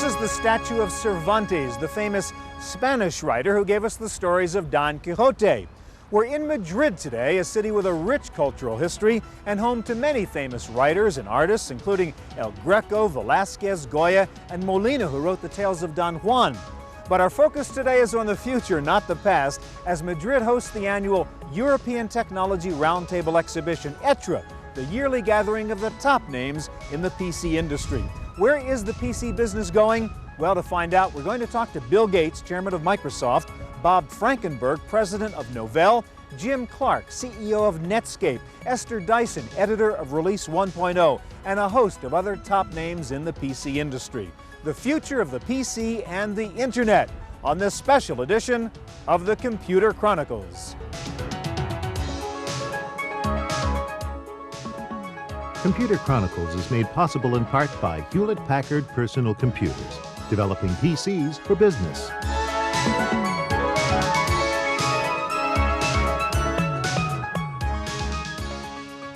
is the statue of Cervantes, the famous Spanish writer who gave us the stories of Don Quixote. We're in Madrid today, a city with a rich cultural history and home to many famous writers and artists, including El Greco, Velázquez, Goya, and Molina, who wrote the tales of Don Juan. But our focus today is on the future, not the past, as Madrid hosts the annual European Technology Roundtable Exhibition, ETRE, the yearly gathering of the top names in the PC industry. Where is the PC business going? Well, to find out, we're going to talk to Bill Gates, chairman of Microsoft, Bob Frankenberg, president of Novell, Jim Clark, CEO of Netscape, Esther Dyson, editor of Release 1.0, and a host of other top names in the PC industry. The future of the PC and the Internet on this special edition of the Computer Chronicles. Computer Chronicles is made possible in part by Hewlett-Packard Personal Computers, developing PCs for business.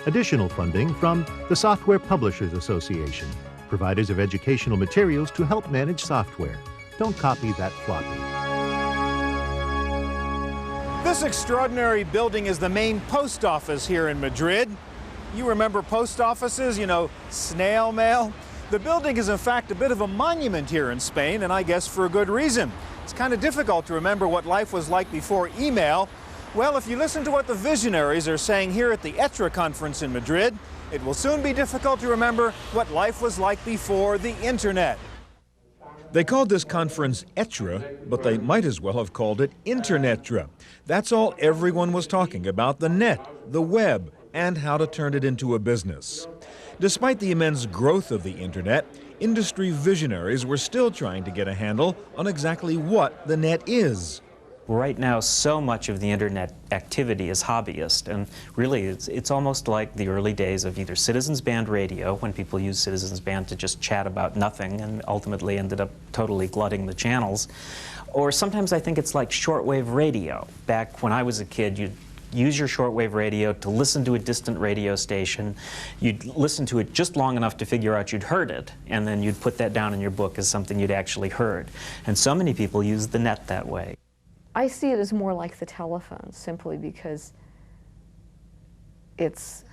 Additional funding from the Software Publishers Association, providers of educational materials to help manage software. Don't copy that floppy. This extraordinary building is the main post office here in Madrid. You remember post offices, you know, snail mail? The building is in fact a bit of a monument here in Spain, and I guess for a good reason. It's kind of difficult to remember what life was like before email. Well, if you listen to what the visionaries are saying here at the ETRE conference in Madrid, it will soon be difficult to remember what life was like before the Internet. They called this conference ETRE, but they might as well have called it Internetre. That's all everyone was talking about: the net, the web, and how to turn it into a business. Despite the immense growth of the Internet, industry visionaries were still trying to get a handle on exactly what the net is. Right now, so much of the Internet activity is hobbyist, and really it's almost like the early days of either citizens band radio, when people used citizens band to just chat about nothing and ultimately ended up totally glutting the channels, or sometimes I think it's like shortwave radio. Back when I was a kid, you'd use your shortwave radio to listen to a distant radio station. You'd listen to it just long enough to figure out you'd heard it, and then you'd put that down in your book as something you'd actually heard. And so many people use the net that way. I see it as more like the telephone, simply because it's,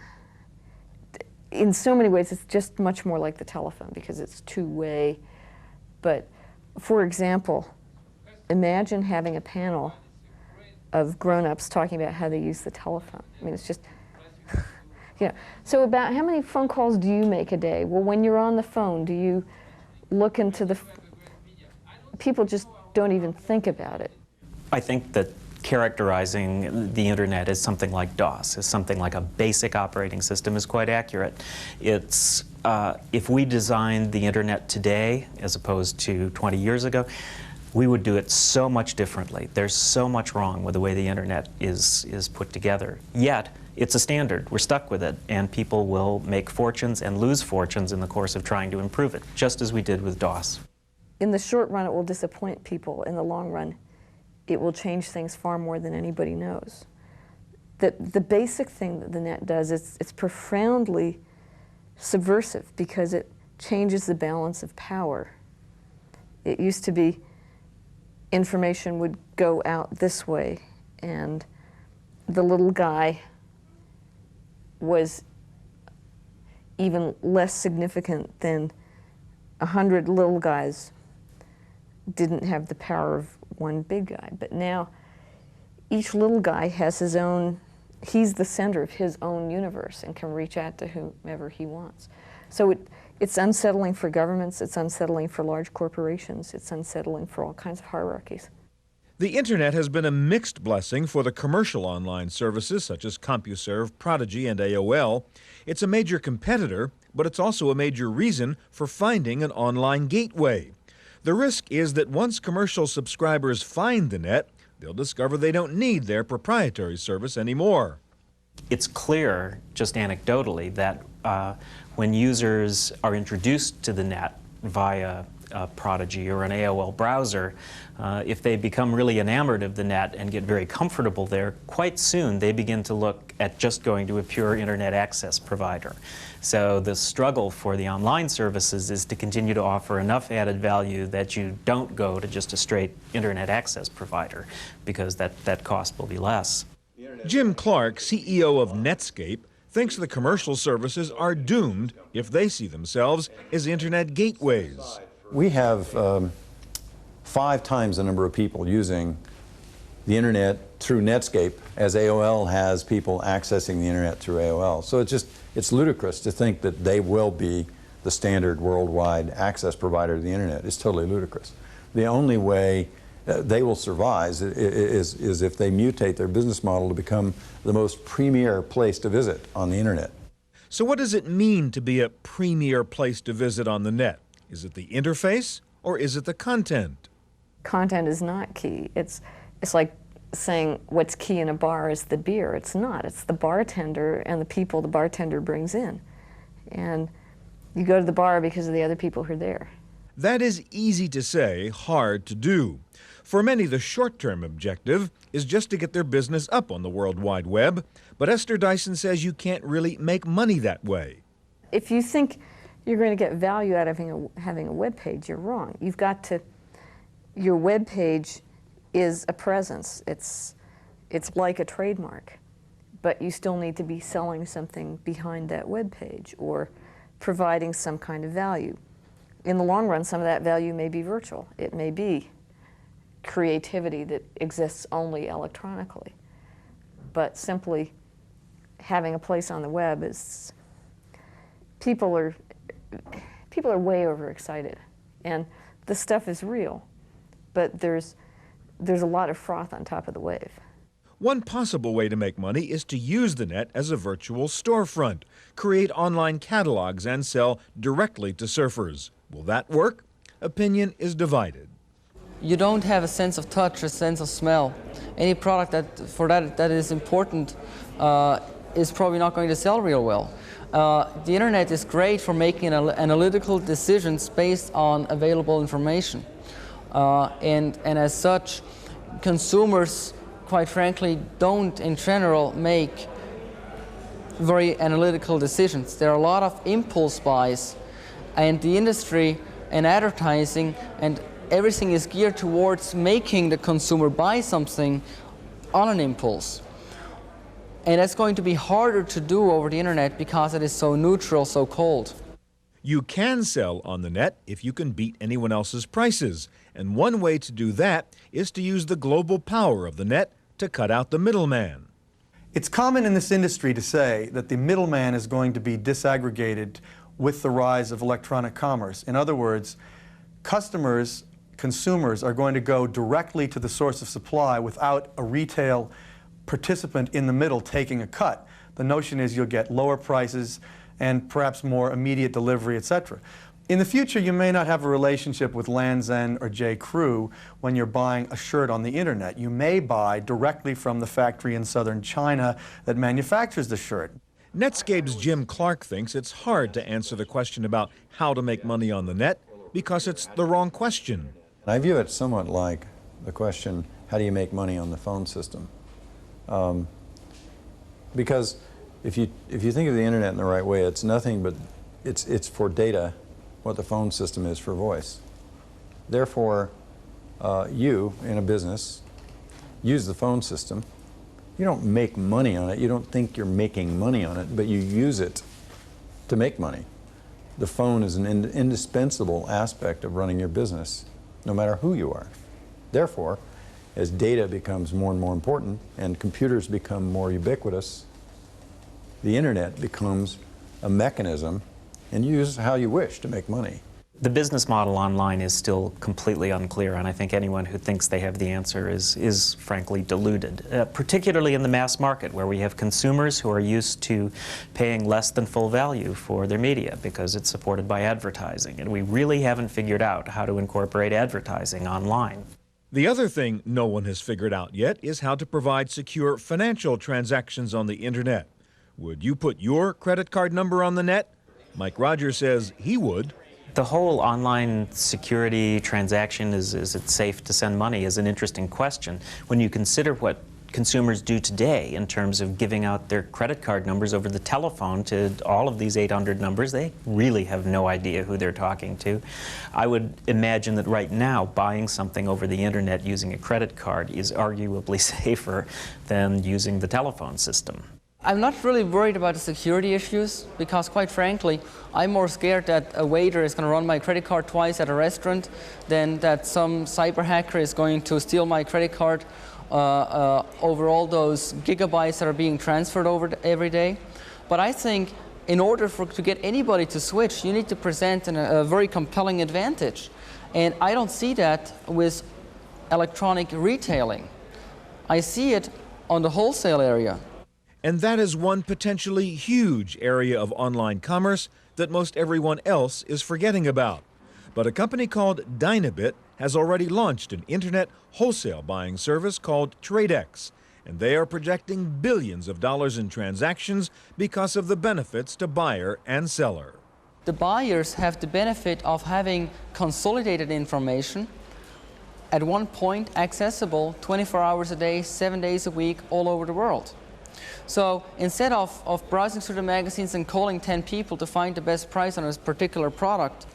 in so many ways, it's just much more like the telephone because it's two-way. But, for example, imagine having a panel of grown-ups talking about how they use the telephone. I mean, it's just, you know. So about how many phone calls do you make a day? Well, when you're on the phone, do you look into the, people just don't even think about it. I think that characterizing the Internet as something like DOS, as something like a basic operating system, is quite accurate. It's, if we designed the Internet today, as opposed to 20 years ago, we would do it so much differently. There's so much wrong with the way the Internet is put together. Yet, it's a standard. We're stuck with it, and people will make fortunes and lose fortunes in the course of trying to improve it, just as we did with DOS. In the short run, it will disappoint people. In the long run, it will change things far more than anybody knows. The basic thing that the net does is it's profoundly subversive because it changes the balance of power. It used to be information would go out this way, and the little guy was even less significant than 100 little guys didn't have the power of one big guy. But now each little guy has his own, he's the center of his own universe and can reach out to whomever he wants. So it's unsettling for governments, it's unsettling for large corporations, it's unsettling for all kinds of hierarchies. The Internet has been a mixed blessing for the commercial online services such as CompuServe, Prodigy, and AOL. It's a major competitor, but it's also a major reason for finding an online gateway. The risk is that once commercial subscribers find the net, they'll discover they don't need their proprietary service anymore. It's clear, just anecdotally, that when users are introduced to the net via Prodigy or an AOL browser, if they become really enamored of the net and get very comfortable there, quite soon they begin to look at just going to a pure internet access provider. So the struggle for the online services is to continue to offer enough added value that you don't go to just a straight internet access provider, because that cost will be less. Jim Clark, CEO of Netscape, thinks the commercial services are doomed if they see themselves as internet gateways. We have 5 times the number of people using the internet through Netscape as AOL has people accessing the internet through AOL. So it's ludicrous to think that they will be the standard worldwide access provider of the internet. It's totally ludicrous. The only way they will survive is if they mutate their business model to become the most premier place to visit on the internet. So what does it mean to be a premier place to visit on the net? Is it the interface or is it the content? Content is not key. It's like saying what's key in a bar is the beer. It's not. It's the bartender and the people the bartender brings in. And you go to the bar because of the other people who are there. That is easy to say, hard to do. For many, the short-term objective is just to get their business up on the World Wide Web, but Esther Dyson says you can't really make money that way. If you think you're going to get value out of having a web page, you're wrong. You've got to, your web page is a presence. It's like a trademark, but you still need to be selling something behind that web page or providing some kind of value. In the long run, some of that value may be virtual. It may be creativity that exists only electronically. But simply having a place on the web is, people are way overexcited. And the stuff is real, but there's a lot of froth on top of the wave. One possible way to make money is to use the net as a virtual storefront, create online catalogs and sell directly to surfers. Will that work? Opinion is divided. You don't have a sense of touch, a sense of smell. Any product that is important is probably not going to sell real well. The internet is great for making analytical decisions based on available information. And as such, consumers, quite frankly, don't in general make very analytical decisions. There are a lot of impulse buys, and the industry and advertising and everything is geared towards making the consumer buy something on an impulse. And that's going to be harder to do over the internet because it is so neutral, so cold. You can sell on the net if you can beat anyone else's prices. And one way to do that is to use the global power of the net to cut out the middleman. It's common in this industry to say that the middleman is going to be disaggregated with the rise of electronic commerce. In other words, consumers are going to go directly to the source of supply without a retail participant in the middle taking a cut. The notion is you'll get lower prices and perhaps more immediate delivery, etc. In the future, you may not have a relationship with Land's End or J. Crew when you're buying a shirt on the internet. You may buy directly from the factory in southern China that manufactures the shirt. Netscape's Jim Clark thinks it's hard to answer the question about how to make money on the net because it's the wrong question. I view it somewhat like the question, how do you make money on the phone system? Because if you think of the internet in the right way, it's nothing but, it's for data what the phone system is for voice. Therefore, you, in a business, use the phone system. You don't make money on it. You don't think you're making money on it, but you use it to make money. The phone is an indispensable aspect of running your business, no matter who you are. Therefore, as data becomes more and more important and computers become more ubiquitous, the internet becomes a mechanism and use how you wish to make money. The business model online is still completely unclear, and I think anyone who thinks they have the answer is frankly deluded, particularly in the mass market where we have consumers who are used to paying less than full value for their media because it's supported by advertising, and we really haven't figured out how to incorporate advertising online. The other thing no one has figured out yet is how to provide secure financial transactions on the internet. Would you put your credit card number on the net? Mike Rogers says he would. The whole online security transaction, is it safe to send money, is an interesting question. When you consider what consumers do today in terms of giving out their credit card numbers over the telephone to all of these 800 numbers, they really have no idea who they're talking to. I would imagine that right now buying something over the internet using a credit card is arguably safer than using the telephone system. I'm not really worried about the security issues because, quite frankly, I'm more scared that a waiter is going to run my credit card twice at a restaurant than that some cyber hacker is going to steal my credit card over all those gigabytes that are being transferred over every day. But I think in order to get anybody to switch, you need to present a very compelling advantage. And I don't see that with electronic retailing. I see it on the wholesale area. And that is one potentially huge area of online commerce that most everyone else is forgetting about. But a company called Dynabit has already launched an internet wholesale buying service called TradeX, and they are projecting billions of dollars in transactions because of the benefits to buyer and seller. The buyers have the benefit of having consolidated information at one point, accessible 24 hours a day, 7 days a week, all over the world. So instead of browsing through the magazines and calling 10 people to find the best price on a particular product,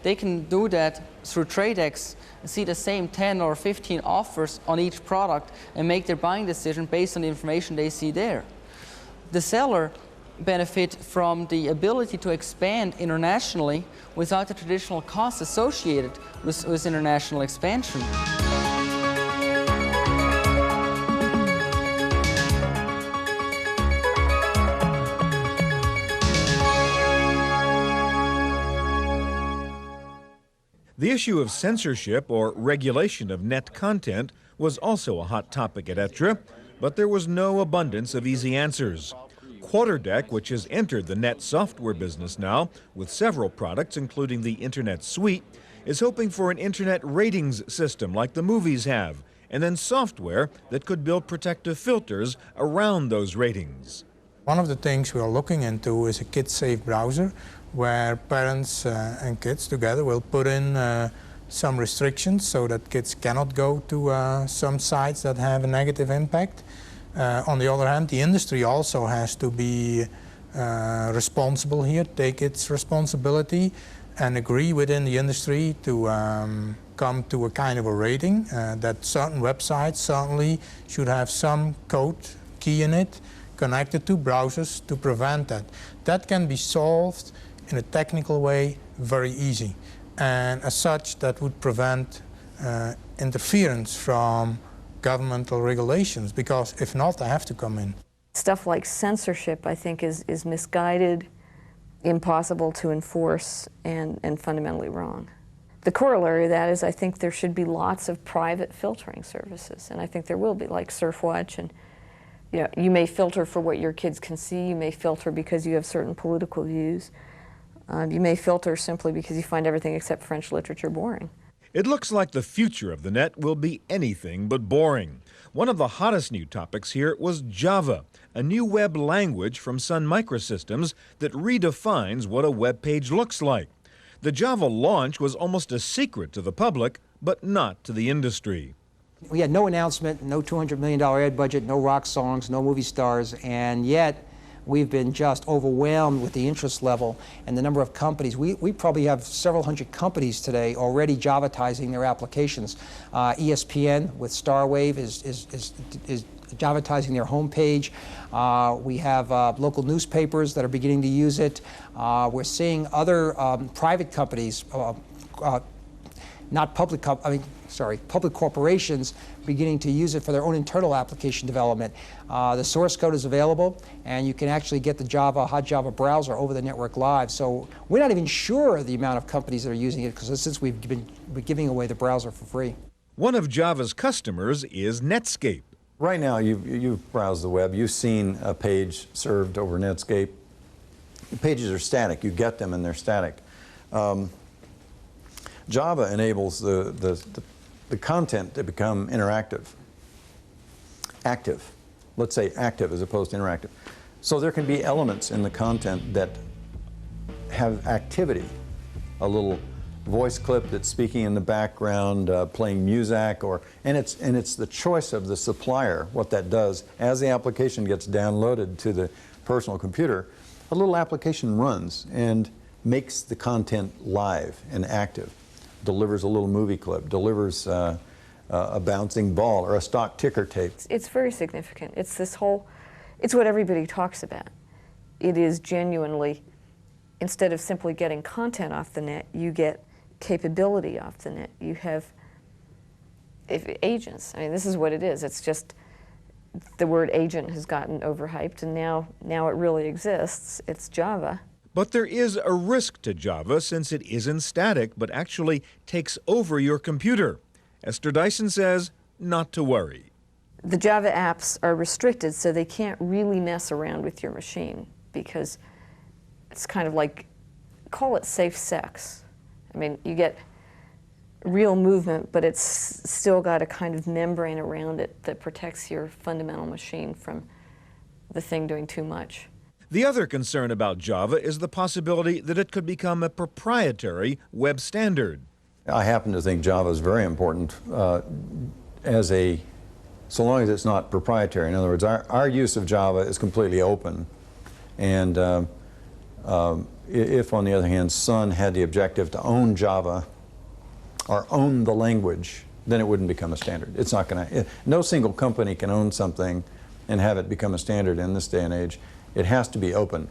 they can do that through TradeX and see the same 10 or 15 offers on each product and make their buying decision based on the information they see there. The seller benefit from the ability to expand internationally without the traditional costs associated with international expansion. The issue of censorship or regulation of net content was also a hot topic at ETRE, but there was no abundance of easy answers. QuarterDeck, which has entered the net software business now with several products including the Internet Suite, is hoping for an Internet ratings system like the movies have, and then software that could build protective filters around those ratings. One of the things we are looking into is a kid-safe browser where parents and kids together will put in some restrictions so that kids cannot go to some sites that have a negative impact. On the other hand, the industry also has to be responsible here, take its responsibility and agree within the industry to come to a kind of a rating that certain websites certainly should have some code key in it connected to browsers to prevent that. That can be solved in a technical way very easy, and as such that would prevent interference from governmental regulations, because if not, they have to come in. Stuff like censorship, I think, is misguided, impossible to enforce, and fundamentally wrong. The corollary of that is I think there should be lots of private filtering services, and I think there will be, like Surfwatch, and you may filter for what your kids can see, you may filter because you have certain political views, you may filter simply because you find everything except French literature boring. It looks like the future of the net will be anything but boring. One of the hottest new topics here was Java, a new web language from Sun Microsystems that redefines what a web page looks like. The Java launch was almost a secret to the public, but not to the industry. We had no announcement, no $200 million ad budget, no rock songs, no movie stars, and yet we've been just overwhelmed with the interest level and the number of companies. We probably have several hundred companies today already Javatizing their applications. ESPN with Starwave is Javatizing their homepage. We have local newspapers that are beginning to use it. We're seeing other private companies, not public, public corporations beginning to use it for their own internal application development. The source code is available, and you can actually get the hot Java browser over the network live. So we're not even sure of the amount of companies that are using it, because since we're giving away the browser for free. One of Java's customers is Netscape. Right now, you've browsed the web. You've seen a page served over Netscape. The pages are static. You get them and they're static. Java enables the content to become interactive, active. Let's say active as opposed to interactive. So there can be elements in the content that have activity a little voice clip that's speaking in the background, playing music, and it's the choice of the supplier what that does. As the application gets downloaded to the personal computer, a little application runs and makes the content live and active, delivers a little movie clip, delivers a bouncing ball or a stock ticker tape. It's very significant. It's it's what everybody talks about. It is genuinely, instead of simply getting content off the net, you get capability off the net. You have agents. I mean, this is what it is. It's just the word agent has gotten overhyped, and now it really exists. It's Java. But there is a risk to Java since it isn't static but actually takes over your computer. Esther Dyson says not to worry. The Java apps are restricted, so they can't really mess around with your machine because it's kind of like, call it safe sex. I mean, you get real movement, but it's still got a kind of membrane around it that protects your fundamental machine from the thing doing too much. The other concern about Java is the possibility that it could become a proprietary web standard. I happen to think Java is very important so long as it's not proprietary. In other words, our use of Java is completely open. And if, on the other hand, Sun had the objective to own Java or own the language, then it wouldn't become a standard. It's not going to. No single company can own something and have it become a standard in this day and age. It has to be open,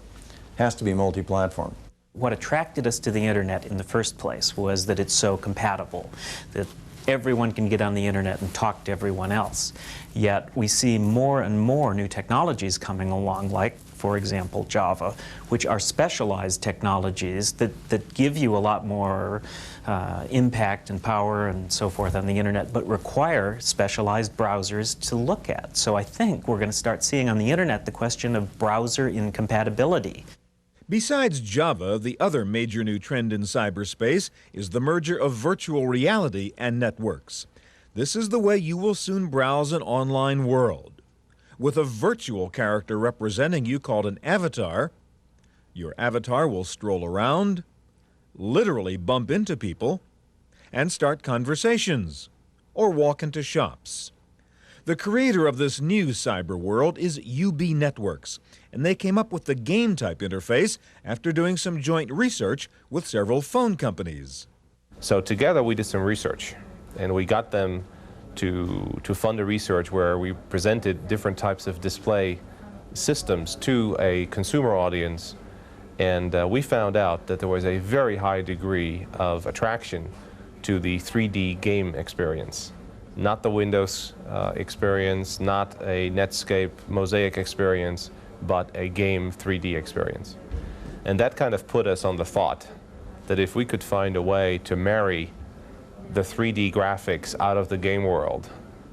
has to be multi-platform. What attracted us to the internet in the first place was that it's so compatible, that everyone can get on the internet and talk to everyone else. Yet we see more and more new technologies coming along, like, for example, Java, which are specialized technologies that give you a lot more impact and power and so forth on the internet, but require specialized browsers to look at. So I think we're going to start seeing on the internet the question of browser incompatibility. Besides Java, the other major new trend in cyberspace is the merger of virtual reality and networks. This is the way you will soon browse an online world. With a virtual character representing you called an avatar, your avatar will stroll around, literally bump into people, and start conversations, or walk into shops. The creator of this new cyber world is UB Networks, and they came up with the game-type interface after doing some joint research with several phone companies. So together we did some research, and we got them to fund a research where we presented different types of display systems to a consumer audience, and we found out that there was a very high degree of attraction to the 3D game experience. Not the Windows experience, not a Netscape Mosaic experience, but a game 3D experience. And that kind of put us on the thought that if we could find a way to marry the 3D graphics out of the game world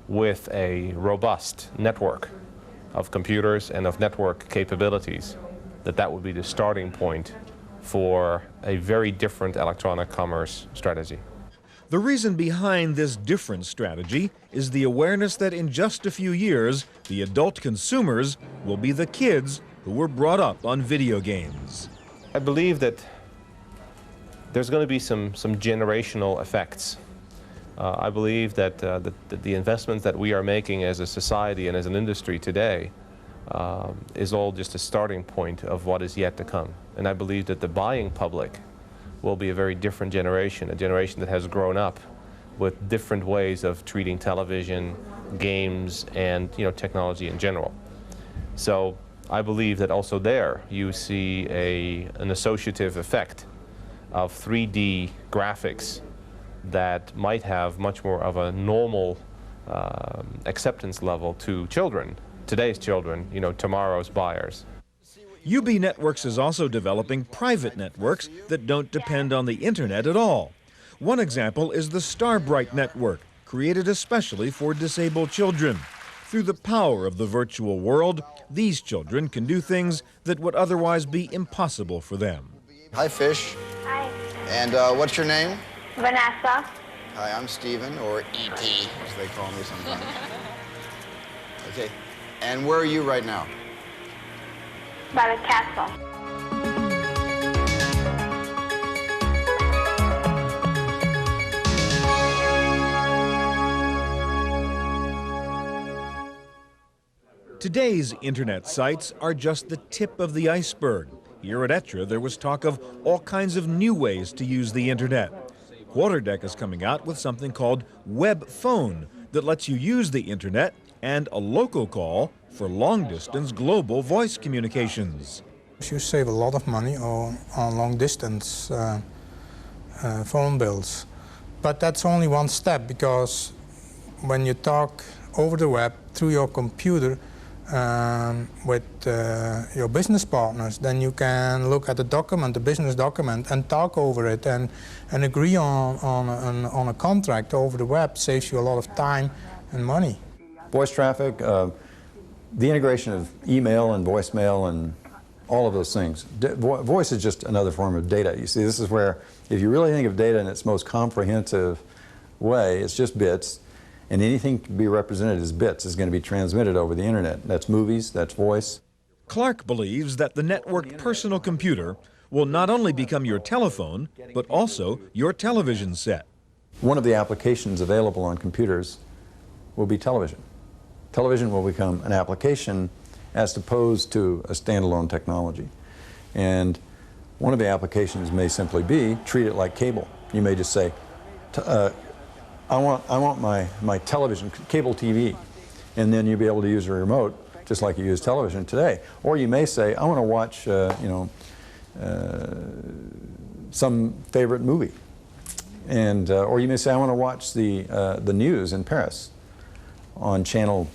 with a robust network of computers and of network capabilities, that would be the starting point for a very different electronic commerce strategy. The reason behind this different strategy is the awareness that in just a few years, the adult consumers will be the kids who were brought up on video games. I believe that there's going to be some generational effects. I believe that the investments that we are making as a society and as an industry today is all just a starting point of what is yet to come. And I believe that the buying public will be a very different generation, a generation that has grown up with different ways of treating television, games, and technology in general. So I believe that also there you see an associative effect of 3D graphics that might have much more of a normal acceptance level to children, today's children, tomorrow's buyers. UB Networks is also developing private networks that don't depend on the internet at all. One example is the Starbright Network, created especially for disabled children. Through the power of the virtual world, these children can do things that would otherwise be impossible for them. Hi, Fish. Hi. And what's your name? Vanessa. Hi, I'm Steven, or E.T., as they call me sometimes. Okay. And where are you right now? By the castle. Today's internet sites are just the tip of the iceberg. Here at ETRE, there was talk of all kinds of new ways to use the internet. Quarterdeck is coming out with something called Web Phone that lets you use the internet and a local call for long-distance global voice communications. You save a lot of money on long-distance phone bills. But that's only one step, because when you talk over the web through your computer with your business partners, then you can look at the document, the business document, and talk over it and agree on a contract over the web. Saves you a lot of time and money. Voice traffic, the integration of email and voicemail and all of those things. Voice is just another form of data. You see, this is where, if you really think of data in its most comprehensive way, it's just bits, and anything can be represented as bits is going to be transmitted over the internet. That's movies, that's voice. Clark believes that the networked personal computer will not only become your telephone, but also your television set. One of the applications available on computers will be television. Television will become an application as opposed to a standalone technology. And one of the applications may simply be treat it like cable. You may just say, I want my television, cable TV, and then you'll be able to use a remote just like you use television today. Or you may say, I want to watch some favorite movie, and or you may say, I want to watch the news in Paris on channel,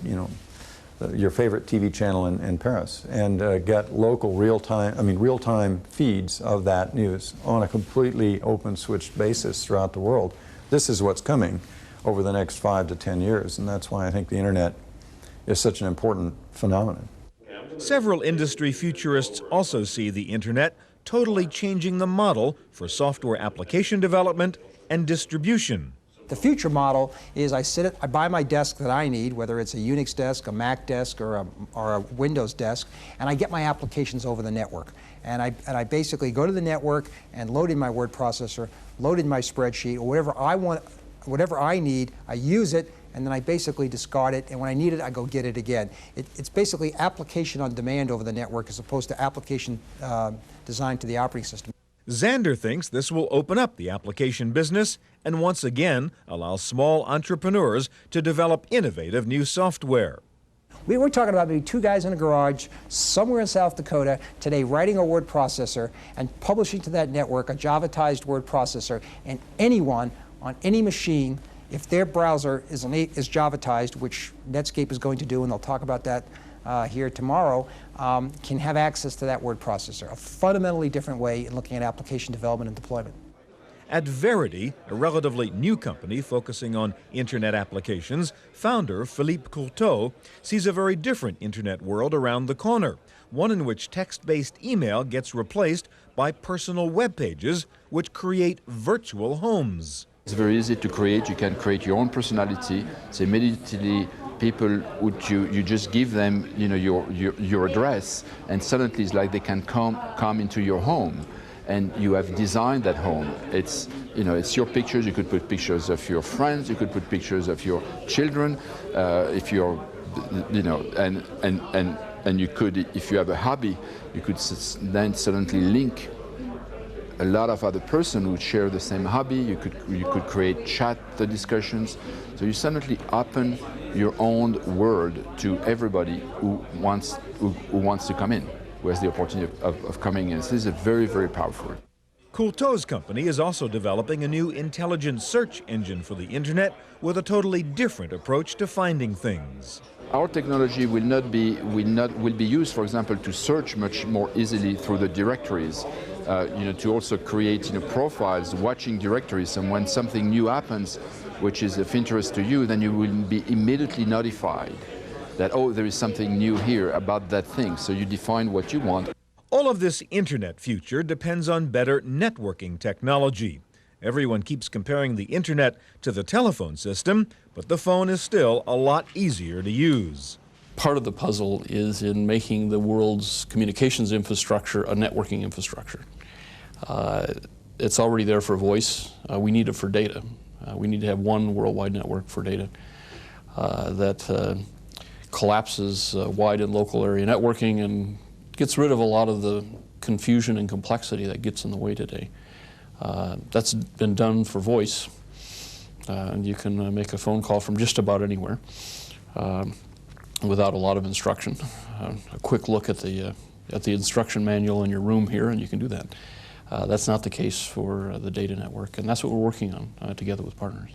your favorite TV channel in Paris, and get local real-time feeds of that news on a completely open switched basis throughout the world. This is what's coming over the next 5 to 10 years, and that's why I think the internet is such an important phenomenon. Several industry futurists also see the internet totally changing the model for software application development and distribution. The future model is I buy my desk that I need, whether it's a Unix desk, a Mac desk, or a Windows desk, and I get my applications over the network. And I basically go to the network and load in my word processor, load in my spreadsheet, or whatever I want, whatever I need, I use it, and then I basically discard it, and when I need it, I go get it again. It's basically application on demand over the network as opposed to application designed to the operating system. Xander thinks this will open up the application business and once again allow small entrepreneurs to develop innovative new software. We're talking about maybe two guys in a garage somewhere in South Dakota today writing a word processor and publishing to that network a Javatized word processor, and anyone on any machine, if their browser is Javatized, which Netscape is going to do, and they'll talk about that here tomorrow, can have access to that word processor. A fundamentally different way in looking at application development and deployment. At Verity, a relatively new company focusing on internet applications, founder Philippe Courteau sees a very different internet world around the corner, one in which text-based email gets replaced by personal web pages which create virtual homes. It's very easy to create. You can create your own personality. So immediately people you just give them your address, and suddenly it's like they can come into your home, and you have designed that home. It's your pictures. You could put pictures of your friends. You could put pictures of your children. If you're and you could, if you have a hobby, you could then suddenly link a lot of other persons who share the same hobby. You could create chat discussions. So you suddenly open your own world to everybody who wants to come in, who has the opportunity of coming in. So this is very, very powerful. Courteau's company is also developing a new intelligent search engine for the internet with a totally different approach to finding things. Our technology will be used, for example, to search much more easily through the directories. To also create profiles, watching directories, and when something new happens, which is of interest to you, then you will be immediately notified that, oh, there is something new here about that thing. So you define what you want. All of this internet future depends on better networking technology. Everyone keeps comparing the internet to the telephone system, but the phone is still a lot easier to use. Part of the puzzle is in making the world's communications infrastructure a networking infrastructure. It's already there for voice. We need it for data. We need to have one worldwide network for data that collapses wide and local area networking and gets rid of a lot of the confusion and complexity that gets in the way today. That's been done for voice, and you can make a phone call from just about anywhere without a lot of instruction. A quick look at the instruction manual in your room here, and you can do that. That's not the case for the data network, and that's what we're working on together with partners.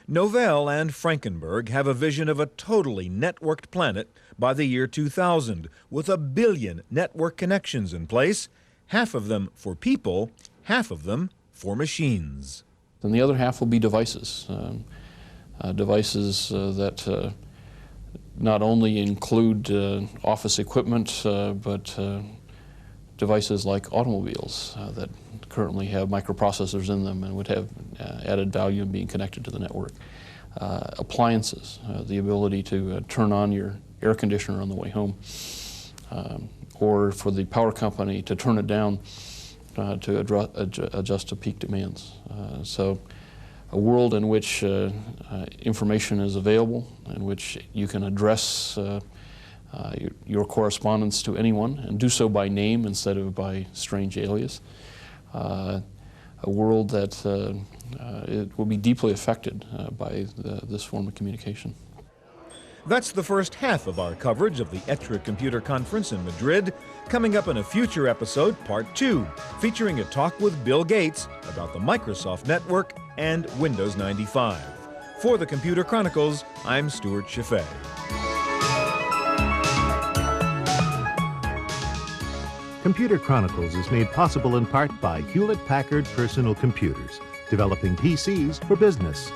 Novell and Frankenberg have a vision of a totally networked planet by the year 2000, with 1 billion network connections in place, half of them for people, half of them for machines. And the other half will be devices, devices that not only include office equipment, but devices like automobiles that currently have microprocessors in them and would have added value in being connected to the network. Appliances, the ability to turn on your air conditioner on the way home, or for the power company to turn it down to adjust to peak demands. So a world in which information is available, in which you can address your correspondence to anyone and do so by name instead of by strange alias. A world that it will be deeply affected by this form of communication. That's the first half of our coverage of the ETRE Computer Conference in Madrid. Coming up in a future episode, Part 2, featuring a talk with Bill Gates about the Microsoft Network and Windows 95. For the Computer Chronicles, I'm Stuart Chaffee. Computer Chronicles is made possible in part by Hewlett-Packard Personal Computers, developing PCs for business.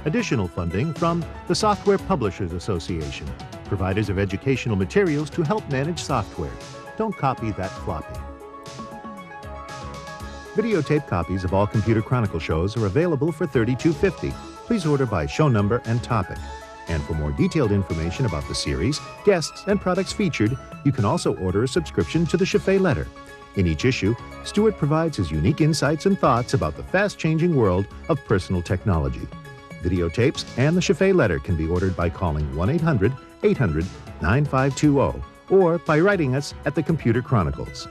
Additional funding from the Software Publishers Association, providers of educational materials to help manage software. Don't copy that floppy. Videotape copies of all Computer Chronicle shows are available for $32.50. Please order by show number and topic. And for more detailed information about the series, guests, and products featured, you can also order a subscription to the Chaffee Letter. In each issue, Stuart provides his unique insights and thoughts about the fast-changing world of personal technology. Videotapes and the Chaffee Letter can be ordered by calling 1-800-800-9520 or by writing us at the Computer Chronicles.